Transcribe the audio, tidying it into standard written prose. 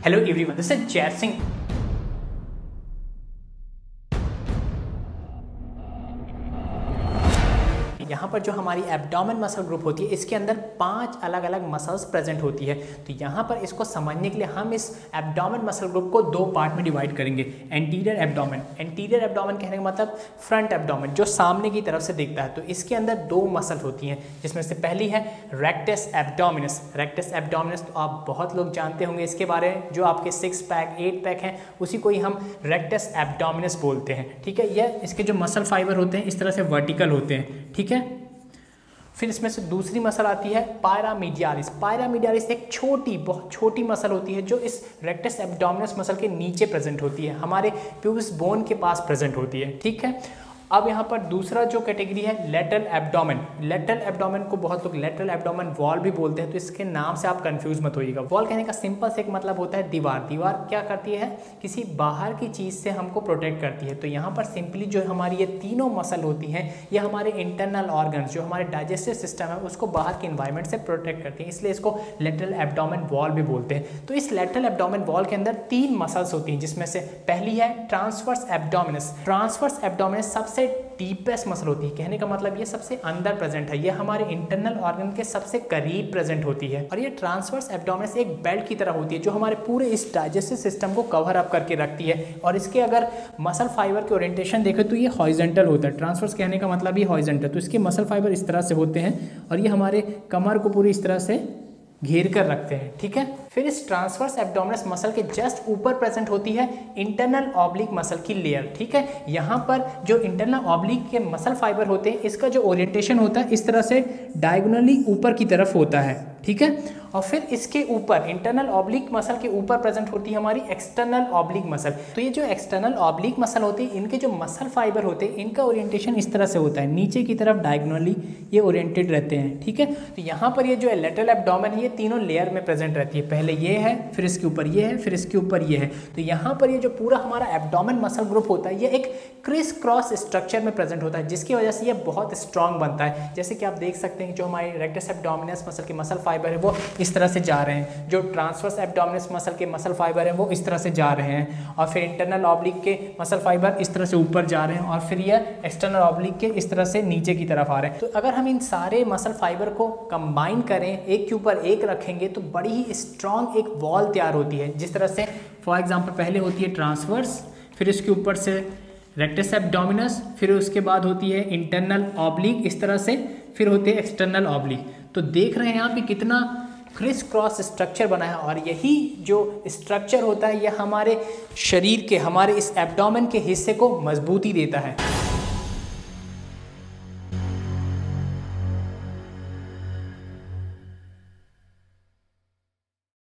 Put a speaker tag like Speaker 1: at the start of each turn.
Speaker 1: Hello everyone, this is जय सिंह। यहाँ पर जो हमारी एब्डोमेन मसल ग्रुप होती है, इसके अंदर 5 अलग अलग मसल्स प्रेजेंट होती है। तो यहाँ पर इसको समझने के लिए हम इस एब्डोमेन मसल ग्रुप को 2 पार्ट में डिवाइड करेंगे। एंटीरियर एब्डोमेन, एंटीरियर एब्डोमेन कहने का मतलब फ्रंट एब्डोमेन, जो सामने की तरफ से दिखता है। तो इसके अंदर 2 मसल होती हैं, जिसमें से पहली है रेक्टस एब्डोमिनस। रेक्टस एब्डोमिनस तो आप बहुत लोग जानते होंगे इसके बारे में, जो आपके 6 पैक 8 पैक हैं उसी को ही हम रेक्टस एब्डोमिनस बोलते हैं। ठीक है, यह इसके जो मसल फाइबर होते हैं इस तरह से वर्टिकल होते हैं। ठीक है, फिर इसमें से दूसरी मसल आती है पायरामीडियालिस। पायरामीडियालिस एक छोटी, बहुत छोटी मसल होती है जो इस रेक्टस एब्डोमिनस मसल के नीचे प्रेजेंट होती है, हमारे प्यूबिस बोन के पास प्रेजेंट होती है। ठीक है, अब यहाँ पर दूसरा जो कैटेगरी है लेटरल एब्डोमेन। लेटरल एब्डोमेन को बहुत लोग लेटरल एब्डोमेन वॉल भी बोलते हैं, तो इसके नाम से आप कंफ्यूज मत होइएगा। वॉल कहने का सिंपल से एक मतलब होता है दीवार। दीवार क्या करती है, किसी बाहर की चीज़ से हमको प्रोटेक्ट करती है। तो यहाँ पर सिंपली जो हमारी ये तीनों मसल होती हैं, ये हमारे इंटरनल ऑर्गन्स, जो हमारे डाइजेस्टिव सिस्टम है, उसको बाहर के इन्वायरमेंट से प्रोटेक्ट करती है, इसलिए इसको लेटरल एब्डोमेन वॉल भी बोलते हैं। तो इस लेटरल एब्डोमेन वॉल के अंदर 3 मसल्स होती हैं, जिसमें से पहली है ट्रांसवर्स एब्डोमिनस। ट्रांसवर्स एब्डोमिनस सबसे डीपेस्ट मसल होती है, कहने का मतलब ये सबसे अंदर प्रेजेंट है, ये हमारे इंटरनल ऑर्गन के सबसे करीब प्रेजेंट होती है। और ये ट्रांसवर्स एब्डोमिनस एक बेल्ट की तरह होती है, जो हमारे पूरे इस डाइजेस्टिव सिस्टम को कवर अप करके रखती है। और इसके अगर मसल फाइबर के ओरिएंटेशन देखें तो ये हॉरिजॉन्टल होता है। ट्रांसवर्स कहने का मतलब ये हॉरिजॉन्टल, तो इसके मसल फाइबर इस तरह से होते हैं और ये हमारे कमर को पूरी इस तरह से घेर कर रखते हैं। ठीक है, फिर इस ट्रांसवर्स एब्डोमिनस मसल के जस्ट ऊपर प्रेजेंट होती है इंटरनल ऑब्लिक मसल की लेयर। ठीक है, यहाँ पर जो इंटरनल ऑब्लिक के मसल फाइबर होते हैं, इसका जो ओरिएंटेशन होता है इस तरह से डायगोनली ऊपर की तरफ होता है। ठीक है, और फिर इसके ऊपर इंटरनल ऑब्लिक मसल के ऊपर प्रेजेंट होती है हमारी एक्सटर्नल ऑब्लिक मसल। तो ये जो एक्सटर्नल ऑब्लिक मसल होती है, इनके जो मसल फाइबर होते हैं, इनका ओरिएंटेशन इस तरह से होता है, नीचे की तरफ डायगोनली ये ओरिएंटेड रहते हैं। ठीक है, तो यहाँ पर ये जो लेटरल एब्डोमेन है, ये तीनों लेयर में प्रेजेंट रहती है। पहले ये है, फिर इसके ऊपर ये है, फिर इसके ऊपर ये है। तो यहाँ पर ये जो पूरा हमारा एब्डोमेन मसल ग्रुप होता है, ये एक क्रिस क्रॉस स्ट्रक्चर में प्रेजेंट होता है, जिसकी वजह से ये बहुत स्ट्रांग बनता है। जैसे कि आप देख सकते हैं कि जो हमारे रेक्टस एब्डोमिनस मसल के मसल फाइबर है वो इस तरह से जा रहे हैं, जो ट्रांसवर्स एब्डोमिनस मसल के मसल फाइबर हैं वो इस तरह से जा रहे हैं, और फिर इंटरनल ऑब्लिक के मसल फाइबर इस तरह से ऊपर जा रहे हैं, और फिर ये एक्सटर्नल ऑब्लिक के इस तरह से नीचे की तरफ आ रहे हैं। तो अगर हम इन सारे मसल फाइबर को कंबाइन करें, एक के ऊपर एक रखेंगे, तो बड़ी ही स्ट्रांग एक वॉल तैयार होती है। जिस तरह से फॉर एग्जांपल पहले होती है ट्रांसवर्स, फिर इसके ऊपर से रेक्टस एब्डोमिनस, फिर उसके बाद होती है इंटरनल ऑब्लिक इस तरह से, फिर होती है एक्सटर्नल ऑब्लिक। तो देख रहे हैं यहाँ पे कितना क्रिस क्रॉस स्ट्रक्चर बना है, और यही जो स्ट्रक्चर होता है यह हमारे शरीर के, हमारे इस एब्डोमेन के हिस्से को मजबूती देता है।